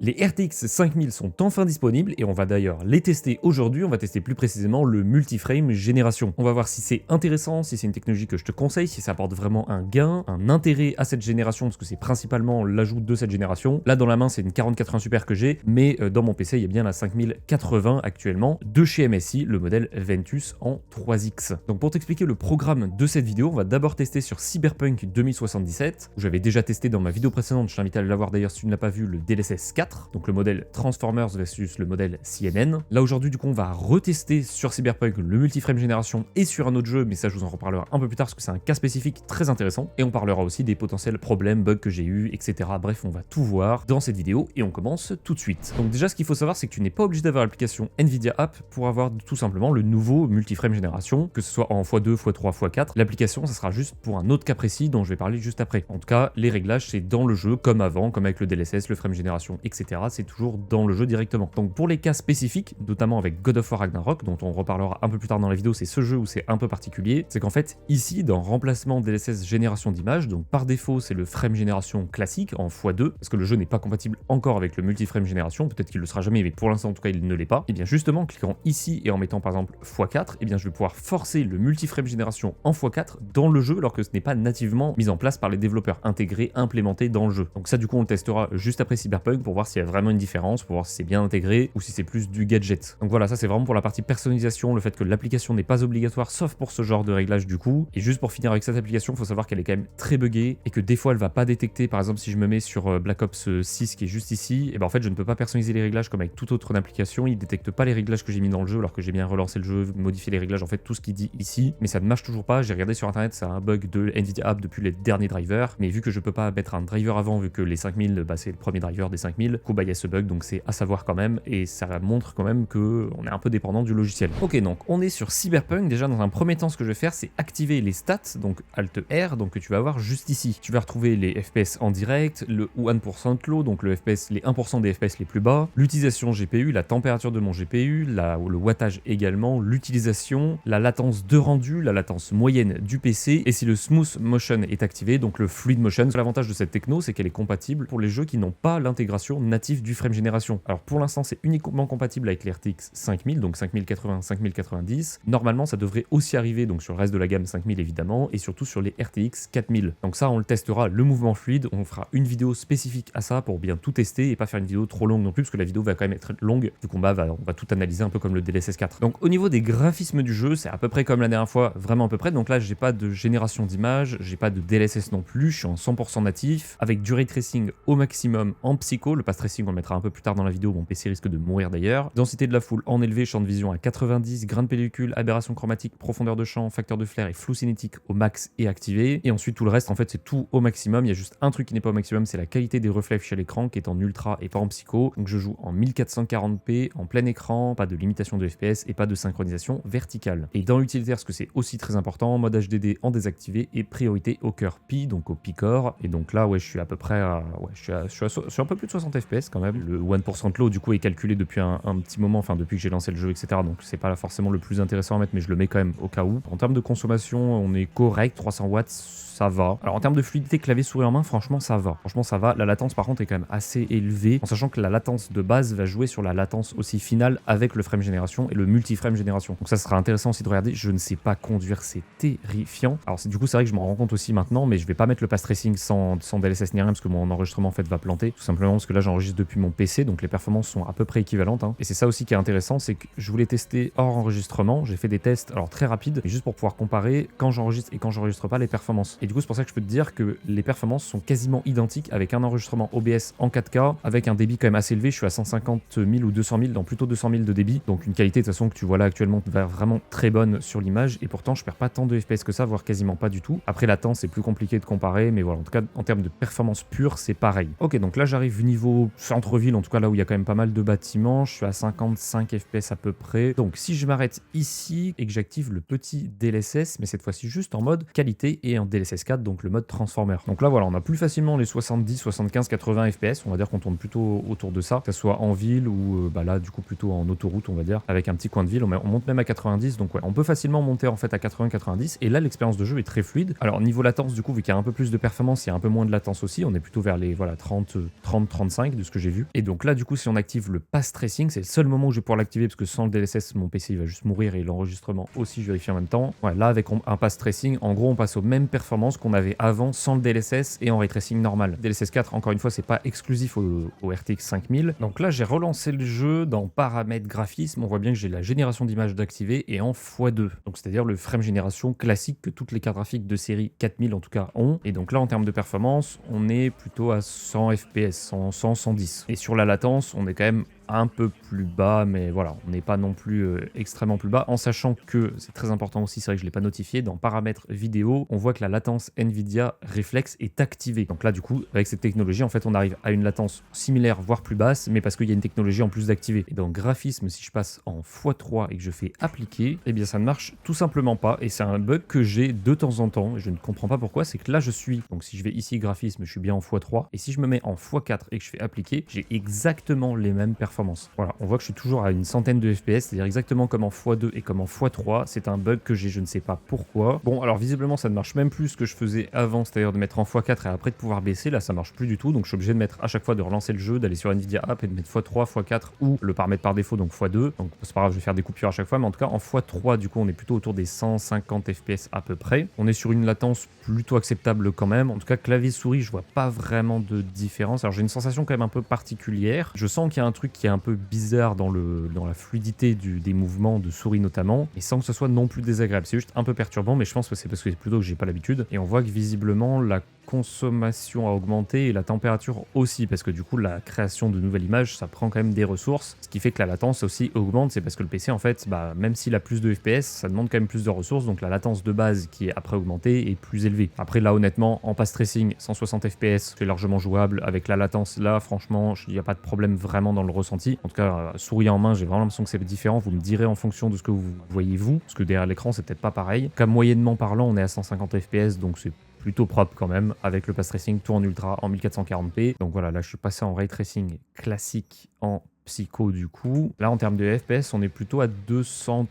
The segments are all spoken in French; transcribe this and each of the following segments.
Les RTX 5000 sont enfin disponibles et on va d'ailleurs les tester aujourd'hui. On va tester plus précisément le multiframe génération. On va voir si c'est intéressant, si c'est une technologie que je te conseille, si ça apporte vraiment un gain, un intérêt à cette génération, parce que c'est principalement l'ajout de cette génération. Là dans la main c'est une 4080 Super que j'ai, mais dans mon PC il y a bien la 5080 actuellement de chez MSI, le modèle Ventus en 3X. Donc pour t'expliquer le programme de cette vidéo, on va d'abord tester sur Cyberpunk 2077, où j'avais déjà testé dans ma vidéo précédente, je t'invite à aller la voir d'ailleurs si tu ne l'as pas vu, le DLSS 4, donc le modèle Transformers versus le modèle CNN. Là aujourd'hui du coup on va retester sur Cyberpunk le multiframe génération et sur un autre jeu, mais ça je vous en reparlerai un peu plus tard parce que c'est un cas spécifique très intéressant, et on parlera aussi des potentiels problèmes, bugs que j'ai eu, etc. Bref, on va tout voir dans cette vidéo et on commence tout de suite. Donc déjà ce qu'il faut savoir c'est que tu n'es pas obligé d'avoir l'application Nvidia App pour avoir tout simplement le nouveau multiframe génération, que ce soit en x2, x3, x4. L'application ça sera juste pour un autre cas précis dont je vais parler juste après. En tout cas les réglages c'est dans le jeu comme avant, comme avec le DLSS, le frame génération, etc. C'est toujours dans le jeu directement. Donc pour les cas spécifiques, notamment avec God of War Ragnarok, dont on reparlera un peu plus tard dans la vidéo, c'est ce jeu où c'est un peu particulier, c'est qu'en fait ici dans remplacement DLSS génération d'image, donc par défaut c'est le frame génération classique en x2, parce que le jeu n'est pas compatible encore avec le multiframe génération, peut-être qu'il le sera jamais, mais pour l'instant en tout cas il ne l'est pas. Et bien justement en cliquant ici et en mettant par exemple x4, et bien je vais pouvoir forcer le multiframe génération en x4 dans le jeu alors que ce n'est pas nativement mis en place par les développeurs, intégré, implémenté dans le jeu. Donc ça du coup on le testera juste après Cyberpunk pour voir s'il y a vraiment une différence, pour voir si c'est bien intégré ou si c'est plus du gadget. Donc voilà, ça c'est vraiment pour la partie personnalisation, le fait que l'application n'est pas obligatoire sauf pour ce genre de réglage du coup. Et juste pour finir avec cette application, il faut savoir qu'elle est quand même très buggée et que des fois elle va pas détecter, par exemple si je me mets sur Black Ops 6 qui est juste ici, et ben en fait je ne peux pas personnaliser les réglages comme avec toute autre application, il détecte pas les réglages que j'ai mis dans le jeu alors que j'ai bien relancé le jeu, modifié les réglages, en fait tout ce qu'il dit ici, mais ça ne marche toujours pas. J'ai regardé sur internet, c'est un bug de Nvidia App depuis les derniers drivers, mais vu que je peux pas mettre un driver avant, vu que les 5000 bah, c'est le premier driver des 5000, du coup bah il y a ce bug, donc c'est à savoir quand même, et ça montre quand même que on est un peu dépendant du logiciel. Ok, donc on est sur Cyberpunk. Déjà dans un premier temps ce que je vais faire c'est activer les stats, donc Alt R, donc que tu vas avoir juste ici. Tu vas retrouver les FPS en direct, le 1% low, donc le FPS, les 1% des FPS les plus bas, l'utilisation GPU, la température de mon GPU, le wattage également, l'utilisation, la latence de rendu, la latence moyenne du PC, et si le Smooth Motion est activé, donc le Fluid Motion. L'avantage de cette techno c'est qu'elle est compatible pour les jeux qui n'ont pas l'intégration native du frame génération. Alors pour l'instant c'est uniquement compatible avec les RTX 5000, donc 5080, 5090. Normalement ça devrait aussi arriver donc sur le reste de la gamme 5000 évidemment, et surtout sur les RTX 4000. Donc ça on le testera, le mouvement fluide, on fera une vidéo spécifique à ça pour bien tout tester et pas faire une vidéo trop longue non plus, parce que la vidéo va quand même être longue, du combat on va tout analyser un peu comme le DLSS 4. Donc au niveau des graphismes du jeu c'est à peu près comme la dernière fois, vraiment à peu près. Donc là j'ai pas de génération d'images, j'ai pas de DLSS non plus, je suis en 100% natif, avec du ray tracing au maximum en psycho. Le path tracing on le mettra un peu plus tard dans la vidéo, mon PC risque de mourir d'ailleurs. Densité de la foule en élevé, champ de vision à 90, grain de pellicule, aberration chromatique, profondeur de champ, facteur de flair et flou cinétique au max et activé. Et ensuite tout le reste en fait c'est tout au maximum. Il y a juste un truc qui n'est pas au maximum, c'est la qualité des reflets affichés à l'écran qui est en ultra et pas en psycho. Donc je joue en 1440p en plein écran, pas de limitation de FPS et pas de synchronisation verticale. Et dans l'utilitaire, ce que c'est aussi très important, mode HDD en désactivé et priorité au cœur Pi, donc au P-Core. Et donc là ouais je suis à peu près à, je suis un peu plus de 60 FPS quand même. Le 1% low du coup est calculé depuis un petit moment, enfin depuis que j'ai lancé le jeu, etc. Donc c'est pas forcément le plus intéressant à mettre, mais je le mets quand même au cas où. En termes de consommation on est correct, 300 watts ça va. Alors en termes de fluidité clavier souris en main, franchement ça va. Franchement ça va. La latence par contre est quand même assez élevée, en sachant que la latence de base va jouer sur la latence aussi finale avec le frame génération et le multi-frame génération. Donc ça sera intéressant aussi de regarder. Je ne sais pas conduire, c'est terrifiant. Alors du coup c'est vrai que je m'en rends compte aussi maintenant, mais je vais pas mettre le path tracing sans DLSS ni rien parce que mon enregistrement en fait va planter. Tout simplement parce que là j'enregistre depuis mon PC, donc les performances sont à peu près équivalentes. Et c'est ça aussi qui est intéressant, c'est que je voulais tester hors enregistrement. J'ai fait des tests alors très rapides, mais juste pour pouvoir comparer quand j'enregistre et quand j'enregistre pas les performances. Et du coup c'est pour ça que je peux te dire que les performances sont quasiment identiques avec un enregistrement OBS en 4K avec un débit quand même assez élevé. Je suis à 150 000 ou 200 000, dans plutôt 200 000 de débit, donc une qualité de toute façon que tu vois là actuellement va vraiment très bonne sur l'image, et pourtant je perds pas tant de FPS que ça, voire quasiment pas du tout. Après latence c'est plus compliqué de comparer, mais voilà, en tout cas en termes de performance pure c'est pareil. Ok, donc là j'arrive niveau centre-ville, en tout cas là où il y a quand même pas mal de bâtiments, je suis à 55 FPS à peu près. Donc si je m'arrête ici et que j'active le petit DLSS, mais cette fois-ci juste en mode qualité et en DLSS DLSS 4, donc le mode Transformer. Donc là voilà, on a plus facilement les 70, 75, 80 FPS, on va dire qu'on tourne plutôt autour de ça, que ce soit en ville ou là du coup plutôt en autoroute on va dire, avec un petit coin de ville, on monte même à 90, donc ouais, on peut facilement monter en fait à 80-90, et là l'expérience de jeu est très fluide. Alors niveau latence du coup, vu qu'il y a un peu plus de performance, il y a un peu moins de latence aussi, on est plutôt vers les voilà 30-35 de ce que j'ai vu. Et donc là du coup si on active le pass tracing, c'est le seul moment où je vais pouvoir l'activer parce que sans le DLSS mon PC il va juste mourir et l'enregistrement aussi je vérifie en même temps. Ouais, là avec un pass tracing, en gros on passe aux mêmes performances qu'on avait avant sans le DLSS et en ray tracing normal. DLSS 4 encore une fois c'est pas exclusif au RTX 5000. Donc là j'ai relancé le jeu dans paramètres graphisme, on voit bien que j'ai la génération d'images d'activer et en x2. Donc c'est-à-dire le frame génération classique que toutes les cartes graphiques de série 4000 en tout cas ont. Et donc là en termes de performance, on est plutôt à 100 FPS, 110. Et sur la latence, on est quand même un peu plus bas, mais voilà, on n'est pas non plus extrêmement plus bas, en sachant que, c'est très important aussi, c'est vrai que je ne l'ai pas notifié, dans paramètres vidéo, on voit que la latence NVIDIA Reflex est activée. Donc là, du coup, avec cette technologie, en fait, on arrive à une latence similaire, voire plus basse, mais parce qu'il y a une technologie en plus d'activer. Et dans graphisme, si je passe en x3 et que je fais appliquer, eh bien ça ne marche tout simplement pas, et c'est un bug que j'ai de temps en temps, et je ne comprends pas pourquoi, c'est que là, je suis, donc si je vais ici graphisme, je suis bien en x3, et si je me mets en x4 et que je fais appliquer, j'ai exactement les mêmes performances. Voilà, on voit que je suis toujours à une centaine de FPS, c'est-à-dire exactement comme en x2 et comme en x3. C'est un bug que j'ai, je ne sais pas pourquoi. Bon, alors visiblement, ça ne marche même plus ce que je faisais avant, c'est-à-dire de mettre en x4 et après de pouvoir baisser. Là, ça marche plus du tout, donc je suis obligé de mettre à chaque fois de relancer le jeu, d'aller sur Nvidia App et de mettre x3, x4 ou le paramètre par défaut, donc x2. Donc c'est pas grave, je vais faire des coupures à chaque fois, mais en tout cas, en x3, du coup, on est plutôt autour des 150 FPS à peu près. On est sur une latence plutôt acceptable quand même. En tout cas, clavier-souris, je vois pas vraiment de différence. Alors j'ai une sensation quand même un peu particulière. Je sens qu'il y a un truc qui est un peu bizarre dans la fluidité des mouvements de souris notamment, et sans que ce soit non plus désagréable. C'est juste un peu perturbant, mais je pense que c'est parce que c'est plutôt que j'ai pas l'habitude. Et on voit que visiblement la consommation a augmenté et la température aussi, parce que du coup la création de nouvelles images ça prend quand même des ressources, ce qui fait que la latence aussi augmente. C'est parce que le PC en fait, même s'il a plus de FPS, ça demande quand même plus de ressources, donc la latence de base qui est après augmentée est plus élevée. Après là honnêtement, en pass tracing 160 FPS c'est largement jouable. Avec la latence là franchement il n'y a pas de problème vraiment dans le ressenti. En tout cas souris en main j'ai vraiment l'impression que c'est différent. Vous me direz en fonction de ce que vous voyez vous, parce que derrière l'écran c'est peut-être pas pareil. Comme moyennement parlant on est à 150 FPS, donc c'est plutôt propre quand même, avec le pass tracing tout en ultra en 1440p. Donc voilà, là je suis passé en ray tracing classique en psycho du coup. Là en termes de FPS on est plutôt à 220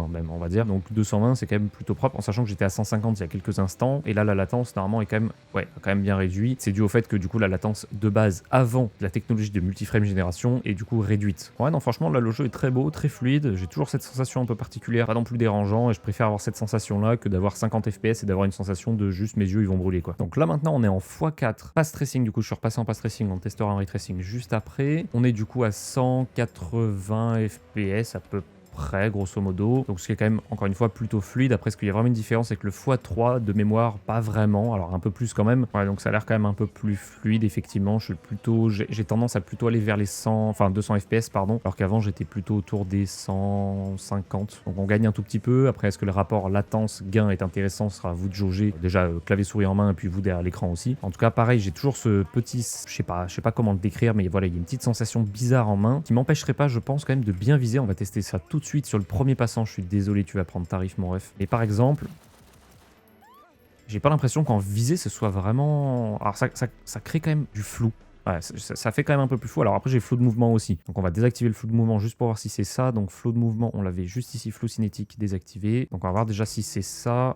même on va dire, donc 220 c'est quand même plutôt propre, en sachant que j'étais à 150 il y a quelques instants, et là la latence normalement est quand même bien réduite. C'est dû au fait que du coup la latence de base avant la technologie de multiframe génération est du coup réduite. Ouais non franchement là le jeu est très beau, très fluide, j'ai toujours cette sensation un peu particulière, pas non plus dérangeant, et je préfère avoir cette sensation là que d'avoir 50 FPS et d'avoir une sensation de juste mes yeux ils vont brûler quoi. Donc là maintenant on est en x4 pass tracing, du coup je suis repassé en pass tracing, on testera en ray tracing juste après. On est du coup à 180 FPS à peu près grosso modo, donc ce qui est quand même encore une fois plutôt fluide. Après ce qu'il y a vraiment une différence c'est que le x3 de mémoire pas vraiment, alors un peu plus quand même, ouais, donc ça a l'air quand même un peu plus fluide effectivement. Je suis plutôt, j'ai tendance à plutôt aller vers les 200 FPS pardon, alors qu'avant j'étais plutôt autour des 150, donc on gagne un tout petit peu. Après est-ce que le rapport latence gain est intéressant, ce sera à vous de jauger, déjà clavier souris en main et puis vous derrière l'écran aussi. En tout cas pareil, j'ai toujours ce petit, je sais pas comment le décrire, mais voilà il y a une petite sensation bizarre en main qui m'empêcherait pas je pense quand même de bien viser. On va tester ça tout de suite sur le premier passant. Je suis désolé, tu vas prendre tarif mon ref. Et par exemple, j'ai pas l'impression qu'en visée ce soit vraiment... Alors ça crée quand même du flou. Ouais, ça fait quand même un peu plus flou. Alors après j'ai flou de mouvement aussi. Donc on va désactiver le flou de mouvement juste pour voir si c'est ça. Donc flou de mouvement, on l'avait juste ici, flou cinétique désactivé. Donc on va voir déjà si c'est ça.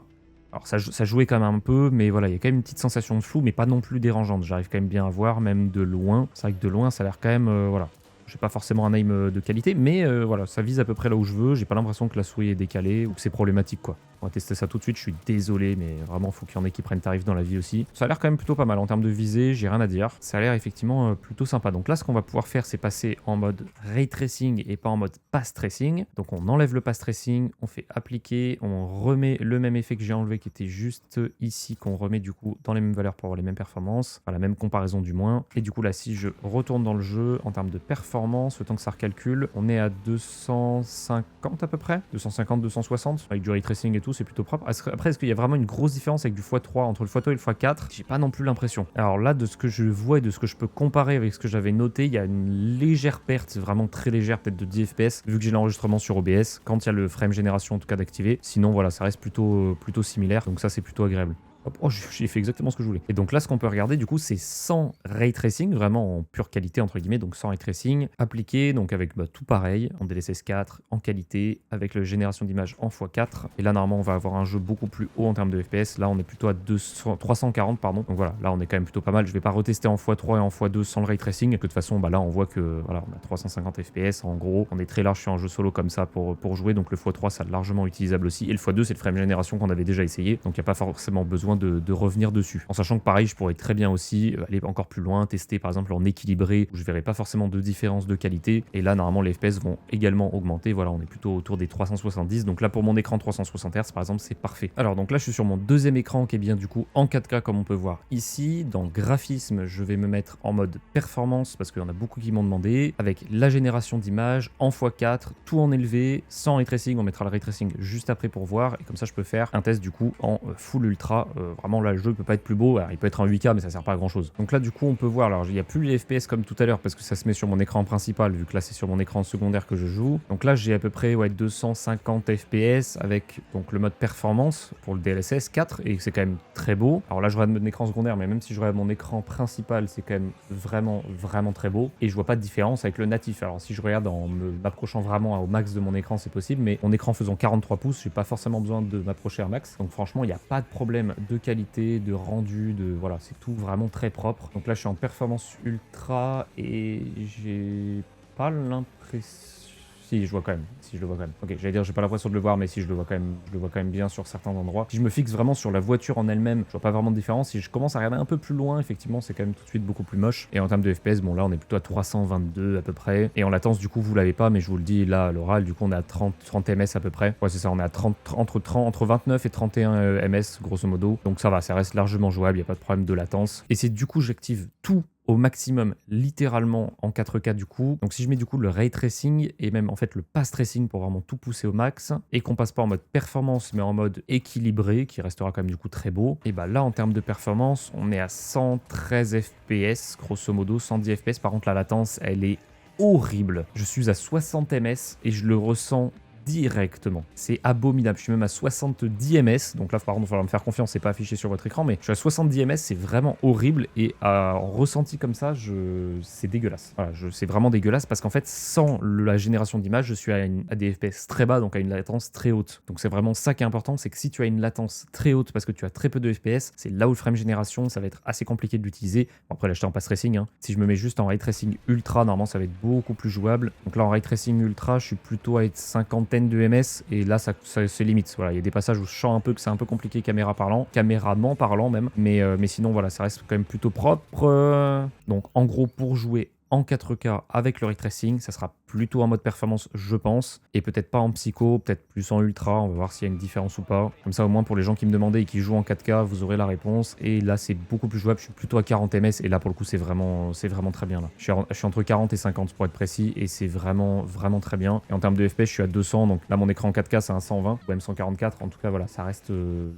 Alors ça jouait quand même un peu, mais voilà, il y a quand même une petite sensation de flou, mais pas non plus dérangeante. J'arrive quand même bien à voir, même de loin. C'est vrai que de loin ça a l'air quand même... voilà. J'ai pas forcément un aim de qualité, mais voilà, ça vise à peu près là où je veux. J'ai pas l'impression que la souris est décalée ou que c'est problématique quoi. On va tester ça tout de suite, je suis désolé, mais vraiment, faut qu'il y en ait qui prennent tarif dans la vie aussi. Ça a l'air quand même plutôt pas mal en termes de visée, j'ai rien à dire. Ça a l'air effectivement plutôt sympa. Donc là, ce qu'on va pouvoir faire, c'est passer en mode ray tracing et pas en mode pass tracing. Donc on enlève le pass tracing, on fait appliquer, on remet le même effet que j'ai enlevé qui était juste ici, qu'on remet du coup dans les mêmes valeurs pour avoir les mêmes performances, enfin la même comparaison du moins. Et du coup là, si je retourne dans le jeu, en termes de performance, le temps que ça recalcule, on est à 250 à peu près, 250, 260, avec du ray tracing et tout. tout, c'est plutôt propre. Après, est-ce qu'il y a vraiment une grosse différence avec du x3 entre le x3 et le x4? J'ai pas non plus l'impression. Alors là, de ce que je vois et de ce que je peux comparer avec ce que j'avais noté, il y a une légère perte, vraiment très légère, peut-être de 10 FPS, vu que j'ai l'enregistrement sur OBS, quand il y a le frame génération en tout cas d'activer. Sinon, voilà, ça reste plutôt similaire, donc ça c'est plutôt agréable. Hop, oh, j'ai fait exactement ce que je voulais. Et donc là, ce qu'on peut regarder, du coup, c'est sans ray tracing, vraiment en pure qualité, entre guillemets, donc sans ray tracing, appliqué, donc avec tout pareil, en DLSS 4, en qualité, avec la génération d'images en x4. Et là, normalement, on va avoir un jeu beaucoup plus haut en termes de FPS. Là, on est plutôt à 340, pardon. Donc voilà, là, on est quand même plutôt pas mal. Je vais pas retester en x3 et en x2 sans le ray tracing. Et que de toute façon, là, on voit que, voilà, on a 350 FPS. En gros, on est très large sur un jeu solo comme ça pour jouer. Donc le x3, ça largement utilisable aussi. Et le x2, c'est le frame génération qu'on avait déjà essayé. Donc il n'y a pas forcément besoin de revenir dessus. En sachant que pareil, je pourrais très bien aussi aller encore plus loin, tester par exemple en équilibré, où je verrai pas forcément de différence de qualité. Et là, normalement, les FPS vont également augmenter. Voilà, on est plutôt autour des 370. Donc là, pour mon écran 360 Hz, par exemple, c'est parfait. Alors, donc là, je suis sur mon deuxième écran qui est bien du coup en 4K, comme on peut voir ici. Dans graphisme, je vais me mettre en mode performance, parce qu'il y en a beaucoup qui m'ont demandé, avec la génération d'images en x4, tout en élevé, sans ray tracing. On mettra le ray tracing juste après pour voir. Et comme ça, je peux faire un test du coup en full ultra. Vraiment, là, le jeu peut pas être plus beau. Alors, il peut être en 8K, mais ça sert pas à grand chose. Donc là, du coup, on peut voir. Alors, il n'y a plus les FPS comme tout à l'heure parce que ça se met sur mon écran principal, vu que là, c'est sur mon écran secondaire que je joue. Donc là, j'ai à peu près 250 FPS avec donc le mode performance pour le DLSS 4 et c'est quand même très beau. Alors là, je regarde mon écran secondaire, mais même si je regarde mon écran principal, c'est quand même vraiment très beau et je vois pas de différence avec le natif. Alors, si je regarde en m'approchant vraiment au max de mon écran, c'est possible, mais mon écran faisant 43 pouces, j'ai pas forcément besoin de m'approcher à max. Donc franchement, il n'y a pas de problème de qualité, de rendu, voilà, c'est tout vraiment très propre. Donc là, je suis en performance ultra et j'ai pas l'impression. Si, je vois quand même. Si, je le vois quand même. Ok, j'allais dire, j'ai pas l'impression de le voir, mais si, je le vois quand même bien sur certains endroits. Si je me fixe vraiment sur la voiture en elle-même, je vois pas vraiment de différence. Si je commence à regarder un peu plus loin, effectivement, c'est quand même tout de suite beaucoup plus moche. Et en termes de FPS, bon, là, on est plutôt à 322 à peu près. Et en latence, du coup, vous l'avez pas, mais je vous le dis là à l'oral, du coup, on est à 30 ms à peu près. Ouais, c'est ça, on est à entre 29 et 31 ms, grosso modo. Donc ça va, ça reste largement jouable, il y a pas de problème de latence. Et c'est du coup, j'active tout au maximum, littéralement en 4K du coup. Donc si je mets du coup le ray tracing et même en fait le pass tracing pour vraiment tout pousser au max et qu'on passe pas en mode performance mais en mode équilibré qui restera quand même du coup très beau, et bah là en termes de performance on est à 113 FPS grosso modo, 110 FPS. Par contre la latence elle est horrible. Je suis à 60 ms et je le ressens directement. C'est abominable. Je suis même à 70 ms. Donc là, par contre, il va falloir me faire confiance. C'est pas affiché sur votre écran, mais je suis à 70 ms. C'est vraiment horrible. Et en ressenti comme ça, c'est dégueulasse. Voilà, c'est vraiment dégueulasse parce qu'en fait, sans la génération d'images, je suis à des FPS très bas, donc à une latence très haute. Donc c'est vraiment ça qui est important, c'est que si tu as une latence très haute parce que tu as très peu de FPS, c'est là où le frame génération, ça va être assez compliqué de l'utiliser. Bon, après, là, j'étais en pass tracing. Si je me mets juste en ray tracing ultra, normalement, ça va être beaucoup plus jouable. Donc là, en ray tracing ultra, je suis plutôt à être 50 de ms et là ça c'est limite. Voilà, il y a des passages où je sens un peu que c'est un peu compliqué caméraman parlant même, mais sinon voilà, ça reste quand même plutôt propre. Donc en gros, pour jouer en 4K avec le ray tracing, ça sera plutôt en mode performance, je pense, et peut-être pas en psycho, peut-être plus en ultra, on va voir s'il y a une différence ou pas. Comme ça, au moins, pour les gens qui me demandaient et qui jouent en 4K, vous aurez la réponse. Et là, c'est beaucoup plus jouable, je suis plutôt à 40 ms, et là, pour le coup, c'est vraiment très bien, là. Je suis entre 40 et 50, pour être précis, et c'est vraiment très bien. Et en termes de FPS, je suis à 200, donc là, mon écran 4K, c'est un 120, ou même 144, en tout cas, voilà, ça reste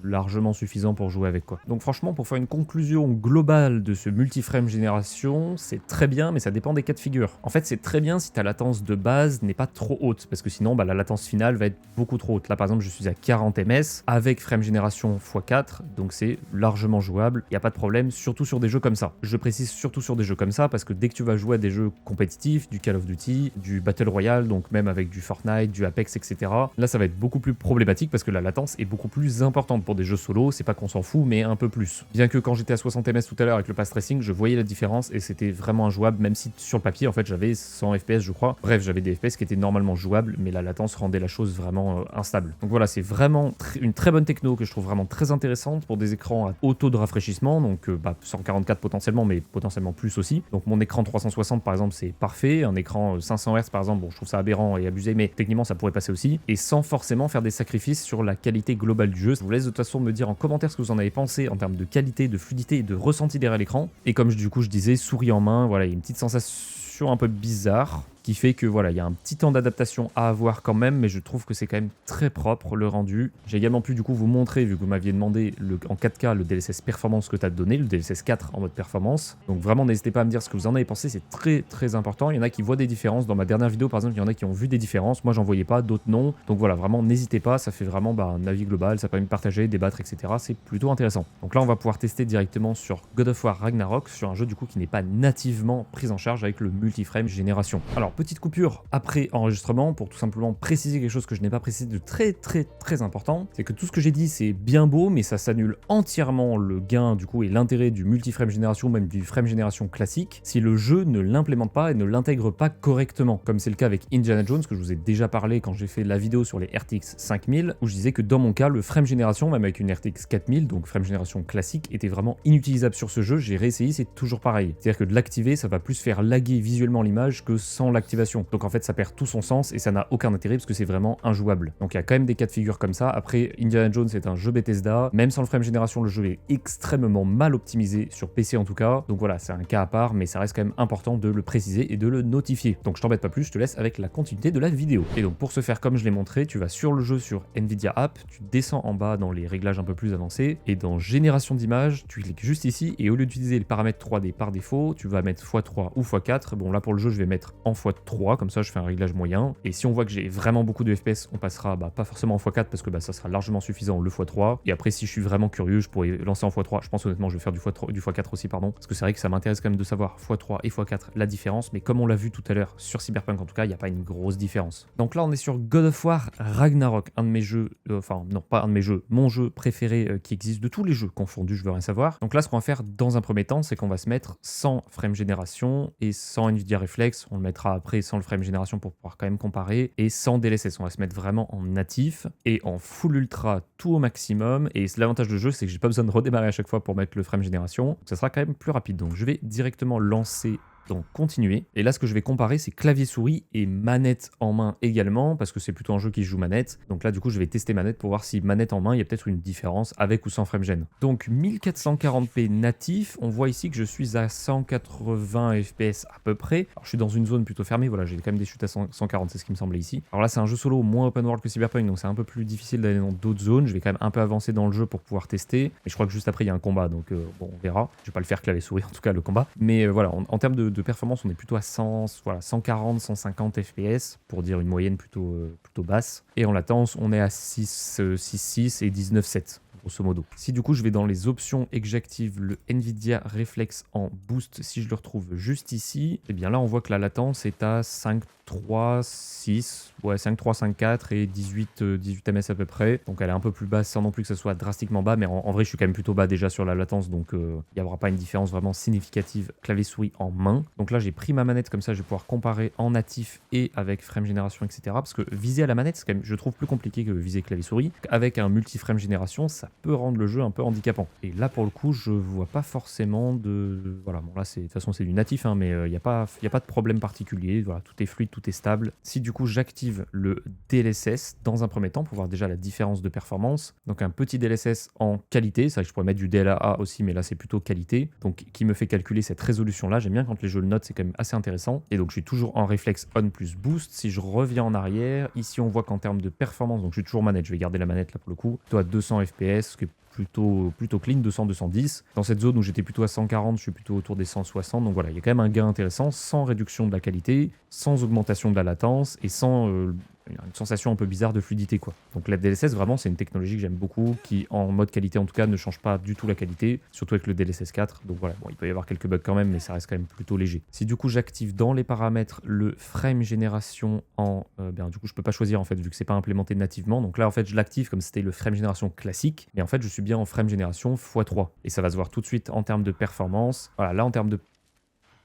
largement suffisant pour jouer avec, quoi. Donc franchement, pour faire une conclusion globale de ce multiframe génération, c'est très bien, mais ça dépend des cas de figure. En fait, c'est très bien si ta latence de base n'est pas trop haute, parce que sinon la latence finale va être beaucoup trop haute. Là par exemple je suis à 40 ms avec frame génération x4, donc c'est largement jouable, il n'y a pas de problème, surtout sur des jeux comme ça. Je précise surtout sur des jeux comme ça, parce que dès que tu vas jouer à des jeux compétitifs, du Call of Duty, du Battle Royale, donc même avec du Fortnite, du Apex, etc., là ça va être beaucoup plus problématique, parce que la latence est beaucoup plus importante pour des jeux solo, c'est pas qu'on s'en fout, mais un peu plus. Bien que quand j'étais à 60 ms tout à l'heure avec le pass tracing, je voyais la différence, et c'était vraiment injouable, même si sur le papier en fait j'avais 100 FPS je crois. Bref, j'avais des FPS qui étaient normalement jouables, mais la latence rendait la chose vraiment instable. Donc voilà, c'est vraiment une très bonne techno que je trouve vraiment très intéressante pour des écrans à haut taux de rafraîchissement, donc 144 potentiellement, mais potentiellement plus aussi. Donc mon écran 360 par exemple, c'est parfait. Un écran 500 Hz par exemple, bon, je trouve ça aberrant et abusé, mais techniquement ça pourrait passer aussi, et sans forcément faire des sacrifices sur la qualité globale du jeu. Je vous laisse de toute façon me dire en commentaire ce que vous en avez pensé en termes de qualité, de fluidité et de ressenti derrière l'écran. Et comme du coup je disais, souris en main, voilà, il y a une petite sensation un peu bizarre qui fait que voilà, il y a un petit temps d'adaptation à avoir quand même, mais je trouve que c'est quand même très propre le rendu. J'ai également pu du coup vous montrer, vu que vous m'aviez demandé en 4K le DLSS performance que tu as donné, le DLSS 4 en mode performance. Donc vraiment n'hésitez pas à me dire ce que vous en avez pensé, c'est très très important. Il y en a qui voient des différences. Dans ma dernière vidéo par exemple, il y en a qui ont vu des différences. Moi j'en voyais pas, d'autres non. Donc voilà, vraiment n'hésitez pas, ça fait vraiment un avis global, ça permet de partager, débattre, etc. C'est plutôt intéressant. Donc là on va pouvoir tester directement sur God of War Ragnarok, sur un jeu du coup qui n'est pas nativement pris en charge avec le multiframe génération. Alors petite coupure après enregistrement pour tout simplement préciser quelque chose que je n'ai pas précisé de très important, c'est que tout ce que j'ai dit c'est bien beau, mais ça s'annule entièrement le gain du coup et l'intérêt du multiframe génération, même du frame génération classique, si le jeu ne l'implémente pas et ne l'intègre pas correctement, comme c'est le cas avec Indiana Jones, que je vous ai déjà parlé quand j'ai fait la vidéo sur les RTX 5000, où je disais que dans mon cas, le frame génération, même avec une RTX 4000, donc frame génération classique, était vraiment inutilisable sur ce jeu. J'ai réessayé, c'est toujours pareil. C'est-à-dire que de l'activer, ça va plus faire laguer visuellement l'image que sans l'activation. Donc en fait, ça perd tout son sens et ça n'a aucun intérêt parce que c'est vraiment injouable. Donc il y a quand même des cas de figure comme ça. Après, Indiana Jones est un jeu Bethesda. Même sans le frame génération, le jeu est extrêmement mal optimisé sur PC en tout cas. Donc voilà, c'est un cas à part, mais ça reste quand même important de le préciser et de le notifier. Donc je t'embête pas plus, je te laisse avec la continuité de la vidéo. Et donc pour ce faire, comme je l'ai montré, tu vas sur le jeu sur Nvidia App, tu descends en bas dans les réglages un peu plus avancés et dans génération d'images, tu cliques juste ici et au lieu d'utiliser les paramètres 3D par défaut, tu vas mettre x3 ou x4. Bon là pour le jeu, je vais mettre en x3, comme ça je fais un réglage moyen. Et si on voit que j'ai vraiment beaucoup de FPS, on passera pas forcément en x4 parce que ça sera largement suffisant le x3. Et après si je suis vraiment curieux, je pourrais lancer en x3. Je pense honnêtement je vais faire du x4 aussi pardon, parce que c'est vrai que ça m'intéresse quand même de savoir x3 et x4 la différence, mais comme on l'a vu tout à l'heure sur Cyberpunk en tout cas, il n'y a pas une grosse différence. Donc là on est sur God of War Ragnarok, un de mes jeux, enfin non pas un de mes jeux, mon jeu préféré qui existe de tous les jeux confondus, je veux rien savoir. Donc là ce qu'on va faire dans un premier temps, c'est qu'on va se mettre sans frame génération et sans Nvidia Reflex, on le mettra après sans le frame génération pour pouvoir quand même comparer, et sans DLSS, on va se mettre vraiment en natif et en full ultra tout au maximum. Et l'avantage du jeu c'est que j'ai pas besoin de redémarrer à chaque fois pour mettre le frame génération, donc ça sera quand même plus rapide. Donc je vais directement lancer dans continuer. Et là, ce que je vais comparer, c'est clavier-souris et manette en main également, parce que c'est plutôt un jeu qui joue manette. Donc là, du coup, je vais tester manette pour voir si manette en main, il y a peut-être une différence avec ou sans frame gen. Donc 1440p natif, on voit ici que je suis à 180 fps à peu près. Alors je suis dans une zone plutôt fermée, voilà, j'ai quand même des chutes à 140, c'est ce qui me semblait ici. Alors là, c'est un jeu solo moins open world que Cyberpunk, donc c'est un peu plus difficile d'aller dans d'autres zones. Je vais quand même un peu avancer dans le jeu pour pouvoir tester. Mais je crois que juste après, il y a un combat, donc bon, on verra. Je vais pas le faire clavier-souris, en tout cas, le combat. Mais voilà, en termes de performance, on est plutôt à 140, 150 fps pour dire une moyenne plutôt basse. Et en latence, on est à 6,6 et 19,7 grosso modo. Si du coup je vais dans les options et que j'active le Nvidia Reflex en boost, si je le retrouve juste ici, et bien là on voit que la latence est à 5,3,6, ouais 5,3, 5,4 et 18 ms à peu près. Donc elle est un peu plus basse sans non plus que ce soit drastiquement bas, mais en vrai je suis quand même plutôt bas déjà sur la latence, donc il n'y aura pas une différence vraiment significative clavier-souris en main. Donc là j'ai pris ma manette, comme ça je vais pouvoir comparer en natif et avec frame génération, etc. Parce que viser à la manette, c'est quand même, je trouve, plus compliqué que viser clavier-souris. Avec un multi-frame génération, ça peut rendre le jeu un peu handicapant. Et là pour le coup je vois pas forcément de... Voilà, bon là de toute façon c'est du natif, hein, mais il n'y a pas de problème particulier, voilà, tout est fluide, tout est stable. Si du coup j'active le DLSS dans un premier temps pour voir déjà la différence de performance, donc un petit DLSS en qualité, c'est vrai que je pourrais mettre du DLAA aussi, mais là c'est plutôt qualité, donc qui me fait calculer cette résolution là. J'aime bien quand les jeux le notent, c'est quand même assez intéressant. Et donc je suis toujours en réflexe on plus boost. Si je reviens en arrière, ici on voit qu'en termes de performance, donc je suis toujours manette, je vais garder la manette là pour le coup, plutôt à 200 fps, ce qui est plutôt clean, 200, 210. Dans cette zone où j'étais plutôt à 140, je suis plutôt autour des 160. Donc voilà, il y a quand même un gain intéressant, sans réduction de la qualité, sans augmentation de la latence et sans une sensation un peu bizarre de fluidité, quoi. Donc la DLSS, vraiment, c'est une technologie que j'aime beaucoup, qui en mode qualité en tout cas ne change pas du tout la qualité, surtout avec le DLSS 4. Donc voilà, bon, il peut y avoir quelques bugs quand même, mais ça reste quand même plutôt léger. Si du coup j'active dans les paramètres le frame génération en... du coup je peux pas choisir en fait, vu que c'est pas implémenté nativement. Donc là en fait je l'active comme c'était le frame génération classique, mais en fait je suis bien en frame génération x3. Et ça va se voir tout de suite en termes de performance. Voilà, là en termes de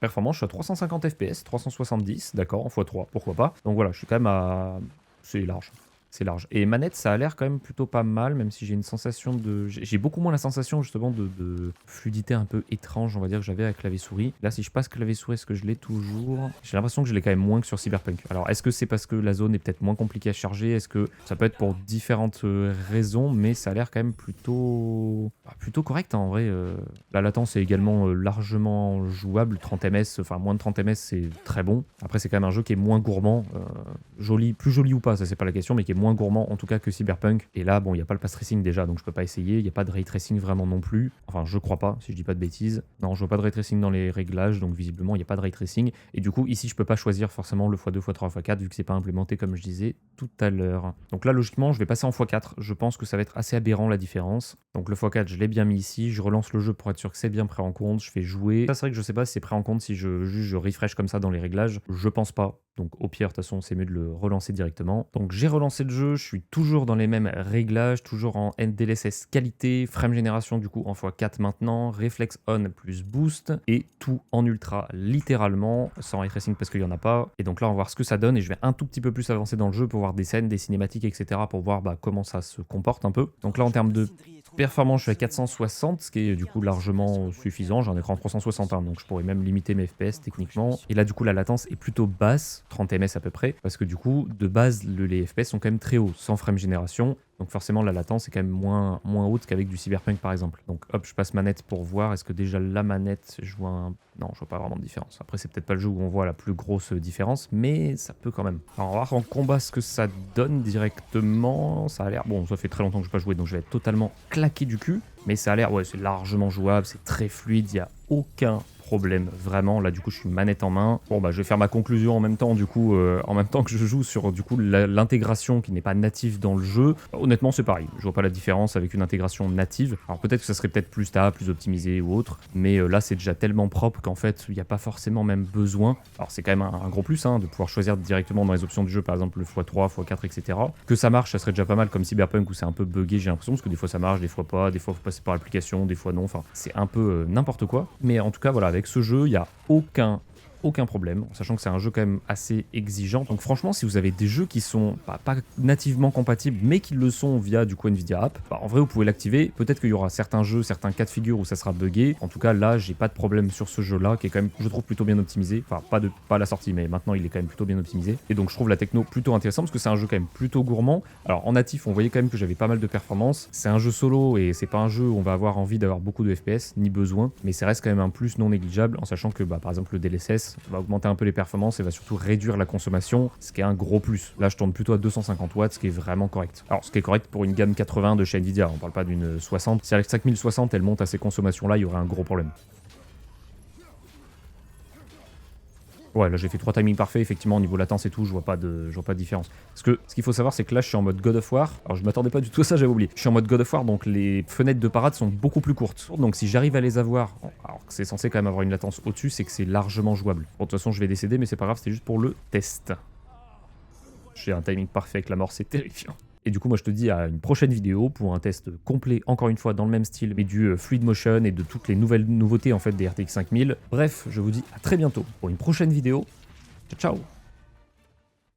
performance, je suis à 350 fps, 370, d'accord, en x3, pourquoi pas. Donc voilà, je suis quand même à... C'est large. c'est large. Et manette, ça a l'air quand même plutôt pas mal, même si j'ai une sensation de... J'ai beaucoup moins la sensation justement de fluidité un peu étrange, on va dire, que j'avais avec clavier-souris. Là, si je passe clavier-souris, est-ce que je l'ai toujours? J'ai l'impression que je l'ai quand même moins que sur Cyberpunk. Alors, est-ce que c'est parce que la zone est peut-être moins compliquée à charger? Est-ce que ça peut être pour différentes raisons? Mais ça a l'air quand même plutôt correct, hein, en vrai. La latence est également largement jouable. 30 ms, enfin moins de 30 ms, c'est très bon. Après, c'est quand même un jeu qui est moins gourmand. Joli, plus joli ou pas, ça c'est pas la question, mais qui est moins gourmand en tout cas que Cyberpunk. Et là, bon, il n'y a pas le pass tracing déjà, donc je peux pas essayer. Il n'y a pas de ray tracing vraiment non plus. Enfin, je crois pas, si je dis pas de bêtises. Non, je vois pas de ray tracing dans les réglages, donc visiblement, il n'y a pas de ray tracing. Et du coup, ici, je peux pas choisir forcément le x2, x3, x4, vu que c'est pas implémenté comme je disais tout à l'heure. Donc là, logiquement, je vais passer en x4. Je pense que ça va être assez aberrant la différence. Donc le x4, je l'ai bien mis ici. Je relance le jeu pour être sûr que c'est bien pris en compte. Je fais jouer. Ça, c'est vrai que je sais pas si c'est pris en compte si je refresh comme ça dans les réglages. Je pense pas. Donc au pire, de toute façon, c'est mieux de le relancer directement. Donc j'ai relancé le jeu, je suis toujours dans les mêmes réglages, toujours en DLSS qualité, frame génération du coup en x4 maintenant, reflex on plus boost, et tout en ultra littéralement, sans ray tracing parce qu'il n'y en a pas. Et donc là, on va voir ce que ça donne, et je vais un tout petit peu plus avancer dans le jeu pour voir des scènes, des cinématiques, etc. pour voir comment ça se comporte un peu. Donc là, en termes de performance, je suis à 460, ce qui est du coup largement suffisant. J'ai un écran 361, donc je pourrais même limiter mes FPS techniquement. Et là, du coup, la latence est plutôt basse, 30 ms à peu près, parce que du coup, de base, les FPS sont quand même très hauts, sans frame génération. Donc forcément, la latence est quand même moins haute qu'avec du Cyberpunk par exemple. Donc hop, je passe manette pour voir. Est-ce que déjà la manette, je vois un... Non, je vois pas vraiment de différence. Après, c'est peut-être pas le jeu où on voit la plus grosse différence, mais ça peut quand même. Alors, on va voir en combat ce que ça donne directement. Ça a l'air... Bon, ça fait très longtemps que je n'ai pas joué, donc je vais être totalement claqué du cul. Mais ça a l'air... Ouais, c'est largement jouable, c'est très fluide, il n'y a aucun problème, vraiment. Là, du coup, je suis manette en main. Bon, bah, je vais faire ma conclusion en même temps, du coup, en même temps que je joue sur, du coup, l'intégration qui n'est pas native dans le jeu. Honnêtement, c'est pareil. Je vois pas la différence avec une intégration native. Alors, peut-être que ça serait peut-être plus stable, plus optimisé ou autre, mais là, c'est déjà tellement propre qu'en fait, il n'y a pas forcément même besoin. Alors, c'est quand même un gros plus, hein, de pouvoir choisir directement dans les options du jeu, par exemple, le x3, x4, etc. Que ça marche, ça serait déjà pas mal, comme Cyberpunk où c'est un peu buggé, j'ai l'impression, parce que des fois ça marche, des fois pas, des fois faut passer par l'application, des fois non. Enfin, c'est un peu n'importe quoi. Mais en tout cas, voilà, avec ce jeu, il n'y a aucun problème, en sachant que c'est un jeu quand même assez exigeant. Donc franchement, si vous avez des jeux qui sont pas nativement compatibles, mais qui le sont via du coup Nvidia App, en vrai vous pouvez l'activer. Peut-être qu'il y aura certains jeux, certains cas de figure où ça sera buggé. En tout cas là, j'ai pas de problème sur ce jeu-là, qui est quand même, je trouve, plutôt bien optimisé. Enfin, pas à la sortie, mais maintenant il est quand même plutôt bien optimisé. Et donc je trouve la techno plutôt intéressante, parce que c'est un jeu quand même plutôt gourmand. Alors en natif, on voyait quand même que j'avais pas mal de performances. C'est un jeu solo, et c'est pas un jeu où on va avoir envie d'avoir beaucoup de FPS, ni besoin, mais ça reste quand même un plus non négligeable, en sachant que par exemple le DLSS va augmenter un peu les performances et va surtout réduire la consommation, ce qui est un gros plus. Là, je tourne plutôt à 250 watts, ce qui est vraiment correct. Alors, ce qui est correct pour une gamme 80 de chez Nvidia, on parle pas d'une 60. Si avec 5060, elle monte à ces consommations-là, il y aurait un gros problème. Ouais, là j'ai fait 3 timings parfaits, effectivement, au niveau latence et tout, je vois pas de différence. Parce que ce qu'il faut savoir, c'est que là je suis en mode God of War. Alors je m'attendais pas du tout à ça, j'avais oublié. Je suis en mode God of War, donc les fenêtres de parade sont beaucoup plus courtes. Donc si j'arrive à les avoir, alors que c'est censé quand même avoir une latence au-dessus, c'est que c'est largement jouable. Bon, de toute façon, je vais décéder, mais c'est pas grave, c'était juste pour le test. J'ai un timing parfait avec la mort, c'est terrifiant. Et du coup, moi, je te dis à une prochaine vidéo pour un test complet, encore une fois, dans le même style, mais du fluid motion et de toutes les nouveautés, en fait, des RTX 5000. Bref, je vous dis à très bientôt pour une prochaine vidéo. Ciao, ciao!